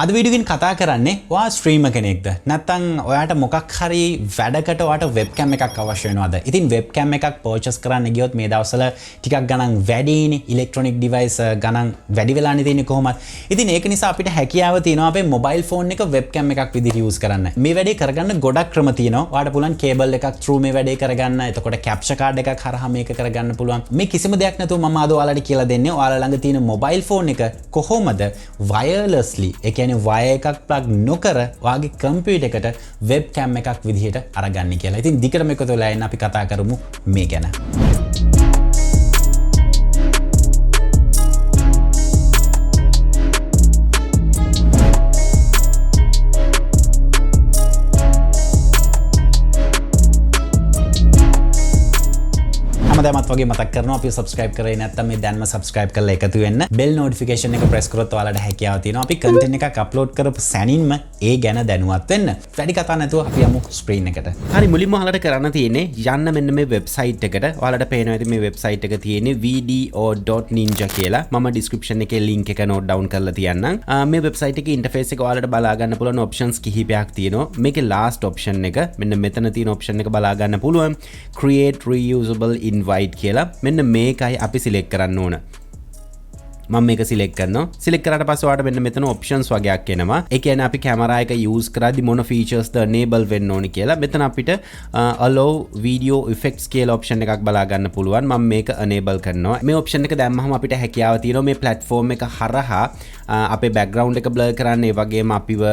අද වීඩියෝකින් කතා කරන්නේ ඔයා ස්ට්‍රීමර් කෙනෙක්ද නැත්නම් ඔයාට මොකක් හරි වැඩකට ඔයාට වෙබ්කැම් එකක් අවශ්‍ය වෙනවද? ඉතින් වෙබ්කැම් එකක් පර්චේස් කරන්න ගියොත් මේ දවස්වල ටිකක් ගණන් වැඩිනේ ඉලෙක්ට්‍රොනික ඩිවයිස් ගණන් වැඩි වෙලානේ තියෙන්නේ කොහොමද? ඉතින් ඒක නිසා අපිට හැකියාව තියෙනවා අපේ මොබයිල් ෆෝන් එක වෙබ්කැම් එකක් විදිහට යූස් කරන්න. මේ වැඩේ කරගන්න ගොඩක් ක්‍රම තියෙනවා. ඔයාට පුළුවන් කේබල් එකක් through මේ වැඩේ කරගන්න. එතකොට කැප්චර් කාඩ් එකක් හරහා මේක කරගන්න පුළුවන්. මේ කිසිම දෙයක් නැතුව මම අද ඔයාලට කියලා දෙන්නේ ඔයාලා ළඟ තියෙන මොබයිල් ෆෝන් එක කොහොමද wirelessly wire එකක් plug නොකර ඔයාගේ කම්පියුටර් එකට වෙබ්කැම් එකක් විදිහට අරගන්න කියලා. ඉතින් දිගටම එකතු වෙලා ඉන්න අපි කතා කරමු මේ ගැන. හැමදාමත් වගේ මතක් කරනවා අපි subscribe කරේ නැත්නම් මේ දැන්ම subscribe කරලා එකතු වෙන්න. bell notification එක press කරොත් ඔයාලට හැකියාව තියෙනවා අපි content එකක් upload කරපු සැනින්ම ඒ ගැන දැනුවත් වෙන්න. වැඩි කතා නැතුව අපි යමු screen එකට. හරි මුලින්ම ඔයාලට කරන්න තියෙන්නේ යන්න මෙන්න මේ website එකට. ඔයාලට පේනවා ඇති මේ website එක තියෙන්නේ video.ninja කියලා. මම description එකේ link එක note down කරලා තියන්නම්. මේ website එකේ interface එක ඔයාලට බලා ගන්න පුළුවන් options කිහිපයක් තියෙනවා. මේකේ last option එක මෙන්න මෙතන තියෙන option එක බලා ගන්න පුළුවන්. create reusable invite කියලා මෙන්න මේකයි අපි සිලෙක්ට් කරන්න ඕන. මම මේක සිලෙක්ට් කරනවා. සිලෙක්ට් කරාට පස්සේ ඔයාලට මෙන්න මෙතන ඔප්ෂන්ස් වගේක් එනවා. ඒ කියන්නේ අපි කැමරා එක යූස් කරද්දි මොන ෆීචර්ස් ද enable වෙන්න ඕනි කියලා. මෙතන අපිට allow video effects කියලා ඔප්ෂන් එකක් බලා ගන්න පුළුවන්. මම මේක enable කරනවා. මේ ඔප්ෂන් එක දැම්මහම අපිට හැකියාව තියෙනවා මේ platform එක හරහා අපේ background එක blur කරන්න, ඒ වගේම අපිව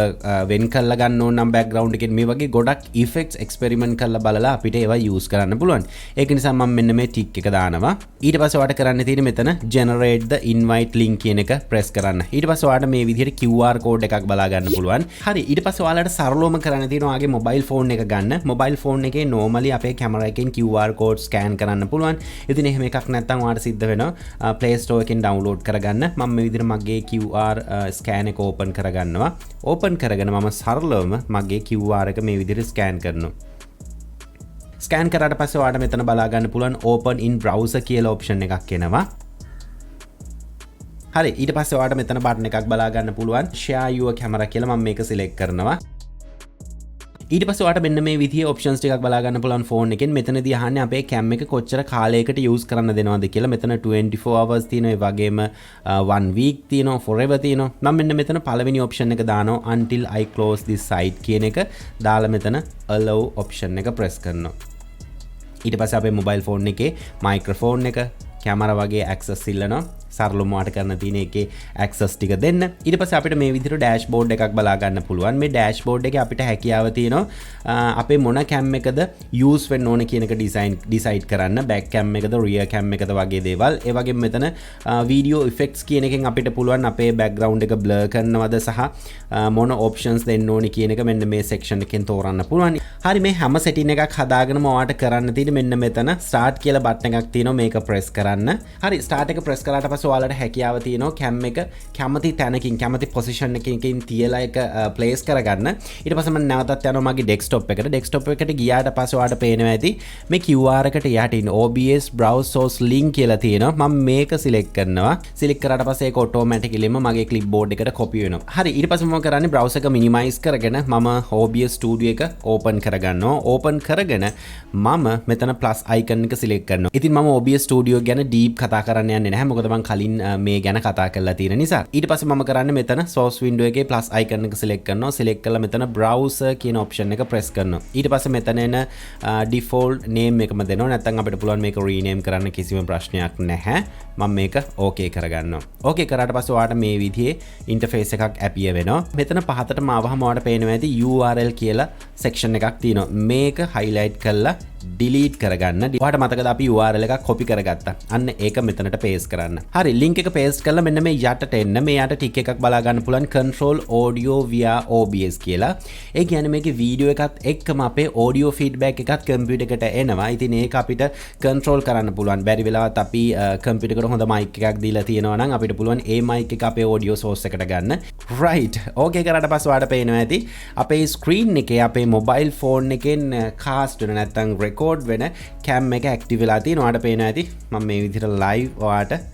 වෙන් කරලා ගන්න ඕන නම් background එකෙන් මේ වගේ ගොඩක් effects experiment කරලා බලලා අපිට ඒවා යූස් කරන්න පුළුවන්. ඒක නිසා මම මෙන්න මේ tick එක දානවා. ඊට පස්සේ ඔයාලට කරන්න තියෙන්නේ මෙතන generate the invite link කියන එක press කරන්න. ඊට පස්සේ ඔයාලට මේ විදිහට QR code එකක් බලා ගන්න පුළුවන්. හරි ඊට පස්සේ ඔයාලට සරලවම කරන්න තියෙනවා ඔයාගේ mobile phone එක ගන්න. mobile phone එකේ normally අපේ camera එකෙන් QR code scan කරන්න පුළුවන්. ඉතින් එහෙම එකක් නැත්නම් ඔයාලට සිද්ධ වෙනවා Play Store එකෙන් download කරගන්න. මම මේ විදිහට මගේ QR scan එක open කරගන්නවා. open කරගෙන මම සරලවම මගේ QR එක මේ විදිහට scan කරනවා. scan කරාට පස්සේ ඔයාලට මෙතන බලා ගන්න පුළුවන් open in browser කියලා option එකක් එනවා. හරි ඊට පස්සේ ඔයාලට මෙතන බටන් එකක් බලා ගන්න පුළුවන් share your camera කියලා. මම මේක select කරනවා. ඊට පස්සේ ඔයාලට මෙන්න මේ විදිහේ options ටිකක් බලා ගන්න පුළුවන් phone එකෙන්. මෙතනදී අහන්නේ අපේ cam එක කොච්චර කාලයකට use කරන්න දෙනවද කියලා. මෙතන 24 hours තියෙනවා, ඒ වගේම 1 week තියෙනවා, forever තියෙනවා. මම මෙන්න මෙතන පළවෙනි option එක දානවා until I close this site කියන එක දාලා මෙතන allow option එක press කරනවා. ඊට පස්සේ අපේ mobile phone එකේ microphone එක, camera වගේ access ඉල්ලනවා. සරලවම වාට කරන්න තියෙන එකේ access ටික දෙන්න. ඊට පස්සේ අපිට මේ විදිහට dashboard එකක් බලා ගන්න පුළුවන්. මේ dashboard එකේ අපිට හැකියාව තියෙනවා අපේ මොන cam එකද use වෙන්න ඕන කියන එක decide කරන්න. back cam එකද rear cam එකද වගේ දේවල්. ඒ වගේම මෙතන video effects කියන එකෙන් අපිට පුළුවන් අපේ background එක blur කරනවද සහ මොන options දෙන්න ඕනි කියන එක මෙන්න මේ section එකෙන් තෝරන්න පුළුවන්. හරි මේ හැම setting එකක් හදාගෙනම ඔයාට කරන්න තියෙන්නේ මෙන්න මෙතන start කියලා button එකක් තියෙනවා. මේක press කරන්න. හරි start එක press කරාට පස්සේ ඔයාලට හැකියාව තියෙනවා cam එක කැමති තැනකින් කැමති position එකකින් තියලා එක place කරගන්න. ඊට පස්සේ මම නැවතත් යනවා මගේ desktop එකට. desktop එකට ගියාට පස්සේ ඔයාලට පේනවා ඇති මේ QR එකට යටින් OBS browse source link කියලා තියෙනවා. මම මේක select කරනවා. select කරාට පස්සේ ඒක automaticallyම මගේ clipboard එකට copy වෙනවා. හරි ඊට පස්සේ මම කරන්නේ browser එක minimize කරගෙන මම OBS studio එක open කරගන්නවා. open කරගෙන මම මෙතන plus icon එක select කරනවා. ඉතින් මම OBS studio ගැන deep කතා කරන්න යන්නේ නැහැ. මොකද මම කලින් මේ ගැන කතා කරලා තියෙන නිසා. ඊට පස්සේ මම කරන්නේ මෙතන source window එකේ plus icon එක select කරනවා. select කරලා මෙතන browser කියන option එක press කරනවා. ඊට පස්සේ මෙතන එන default name එකම දෙනවා. නැත්නම් අපිට පුළුවන් මේක rename කරන්න කිසිම ප්‍රශ්නයක් නැහැ. මම මේක okay කරගන්නවා. okay කරාට පස්සේ ඔයාලට මේ විදිහේ interface එකක් appear වෙනවා. මෙතන පහතටම ආවහම ඔයාලට පේනවා ඇති URL කියලා section එකක් තියෙනවා. මේක highlight කරලා delete කරගන්න. ඔයාලට මතකද අපි URL එකක් copy කරගත්තා. අන්න ඒක මෙතනට paste කරන්න. හරි link එක paste කරලා මෙන්න මේ යටට එන්න. මේ යට tick එකක් බලා ගන්න පුළුවන් control audio via OBS කියලා. ඒ කියන්නේ මේකේ වීඩියෝ එකත් එක්කම අපේ audio feedback එකත් computer එකට එනවා. ඉතින් ඒක අපිට control කරන්න පුළුවන්. බැරි වෙලාවත් අපි computer එකට හොඳ mic එකක් දීලා තියෙනවා නම් අපිට පුළුවන් ඒ mic එක අපේ audio source එකට ගන්න. right. okay කරාට පස්සේ ඔයාලට පේනවා ඇති අපේ screen එකේ අපේ mobile phone එකෙන් cast වෙන නැත්නම් record වෙන cam එක active වෙලා තියෙනවා. ඔයාලට පේනවා ඇති මම මේ විදිහට live ඔයාලට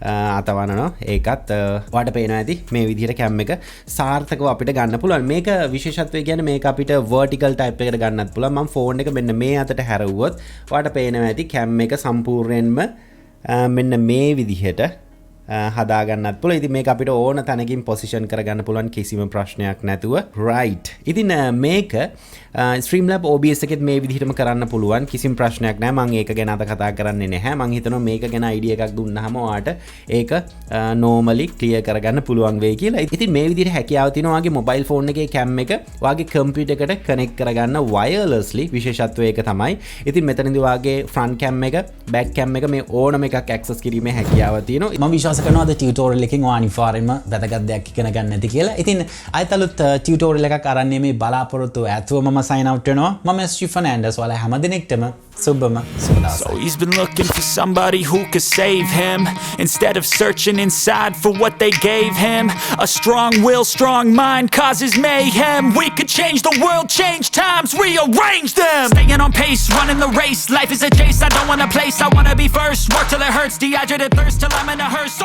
අතවනනවා ඒකත් ඔයාලට පේනවා ඇති මේ විදිහට කැම් එක සාර්ථකව අපිට ගන්න පුළුවන් මේක විශේෂත්වය කියන්නේ මේක අපිට vertical type එකකට ගන්නත් පුළුවන් මම ෆෝන් එක මෙන්න මේ අතට හැරවුවොත් ඔයාලට පේනවා ඇති කැම් එක සම්පූර්ණයෙන්ම මෙන්න මේ විදිහට හදාගන්නත් පුළුවන්. ඉතින් මේක අපිට ඕන තැනකින් පොසිෂන් කරගන්න පුළුවන් කිසිම ප්‍රශ්නයක් නැතුව. right. ඉතින් මේක Streamlab OBS එකෙත් මේ විදිහටම කරන්න පුළුවන්. කිසිම ප්‍රශ්නයක් නැහැ. මම ඒක ගැන අද කතා කරන්නේ නැහැ. මම හිතනවා මේක ගැන idea එකක් දුන්නාම ඔයාට ඒක normally clear කරගන්න පුළුවන් වෙයි කියලා. ඉතින් මේ විදිහට හැකියාව තියෙනවා ඔයාගේ mobile phone එකේ cam එක ඔයාගේ computer එකට connect කරගන්න wirelessly. විශේෂත්වය ඒක තමයි. ඉතින් මෙතනදී ඔයාගේ front cam එක back cam එක මේ ඕනම එකක් access කිරීමේ හැකියාව තියෙනවා. මම විශ්වාස කරනවා ටියුටෝරියල් එකකින් ඔයා අනිවාර්යෙන්ම වැදගත් දෙයක් ඉගෙන ගන්න ඇති කියලා. ඉතින් ආයෙත් අලුත් ටියුටෝරියල් එකක් අරන් මේ බලාපොරොත්තු ඇතුව මම sign out වෙනවා. මම SG Fernandez ඔයාලා හැමදෙනෙක්ටම සුබම සුබ දවසක්. So he's been looking for somebody who could save him instead of searching inside for what they gave him. A strong will, strong mind causes mayhem. We could change the world, change times, rearrange them. Staying on pace, running the race. Life is a chase, I don't want a place, I wanna be first. Work till it hurts, dehydrated thirst till I'm in a hearse.